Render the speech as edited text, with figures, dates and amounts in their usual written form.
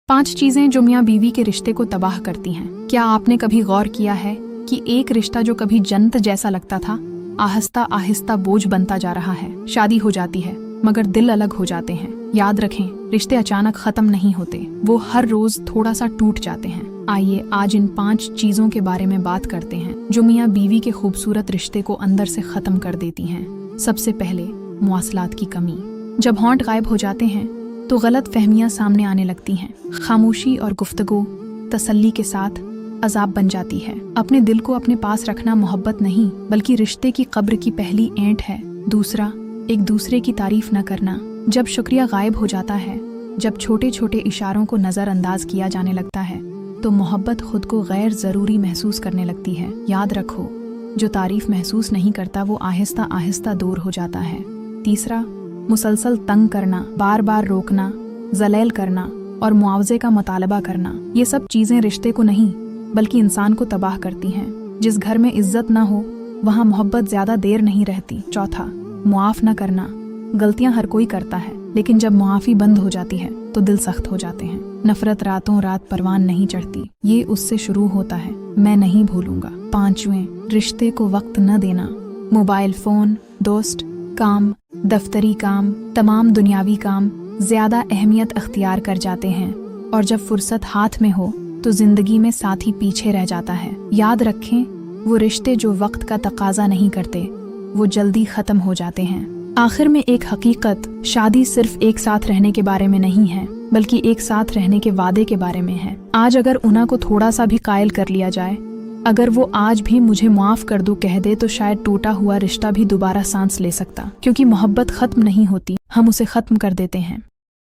5 चीजें जो मियाँ बीवी के रिश्ते को तबाह करती हैं। क्या आपने कभी गौर किया है कि एक रिश्ता जो कभी जन्नत जैसा लगता था, आहिस्ता आहिस्ता बोझ बनता जा रहा है। शादी हो जाती है मगर दिल अलग हो जाते हैं। याद रखें, रिश्ते अचानक खत्म नहीं होते, वो हर रोज थोड़ा सा टूट जाते हैं। आइए आज इन 5 चीजों के बारे में बात करते हैं जो मियाँ बीवी के खूबसूरत रिश्ते को अंदर से खत्म कर देती हैं। सबसे पहले, मुआसलात की कमी। जब होंठ गायब हो जाते हैं तो गलत फहमियां सामने आने लगती हैं। खामोशी और गुफ्तगू तसल्ली के साथ अजाब बन जाती है। अपने दिल को अपने पास रखना मोहब्बत नहीं बल्कि रिश्ते की कब्र की पहली ऐंठ है। दूसरा, एक दूसरे की तारीफ न करना। जब शुक्रिया गायब हो जाता है, जब छोटे छोटे इशारों को नज़रअंदाज किया जाने लगता है तो मोहब्बत खुद को गैर ज़रूरी महसूस करने लगती है। याद रखो, जो तारीफ महसूस नहीं करता वो आहिस्ता आहिस्ता दूर हो जाता है। तीसरा, मुसलसल तंग करना, बार बार रोकना, जलेल करना और मुआवजे का मुतालबा करना। ये सब चीज़ें रिश्ते को नहीं बल्कि इंसान को तबाह करती हैं। जिस घर में इज्जत ना हो वहाँ मोहब्बत ज़्यादा देर नहीं रहती। चौथा, मुआफ़ न करना। गलतियाँ हर कोई करता है लेकिन जब मुआफ़ी बंद हो जाती है तो दिल सख्त हो जाते हैं। नफरत रातों रात परवान नहीं चढ़ती, ये उससे शुरू होता है, मैं नहीं भूलूंगा। पांचवें, रिश्ते को वक्त न देना। मोबाइल फोन, दोस्त, काम, दफ्तरी काम, तमाम दुनियावी काम ज्यादा अहमियत अख्तियार कर जाते हैं और जब फुर्सत हाथ में हो तो जिंदगी में साथी पीछे रह जाता है। याद रखें, वो रिश्ते जो वक्त का तकाजा नहीं करते वो जल्दी खत्म हो जाते हैं। आखिर में एक हकीकत, शादी सिर्फ एक साथ रहने के बारे में नहीं है बल्कि एक साथ रहने के वादे के बारे में है। आज अगर उन्हा को थोड़ा सा भी कायल कर लिया जाए, अगर वो आज भी मुझे माफ कर दो कह दे तो शायद टूटा हुआ रिश्ता भी दोबारा सांस ले सकता। क्योंकि मोहब्बत खत्म नहीं होती, हम उसे खत्म कर देते हैं।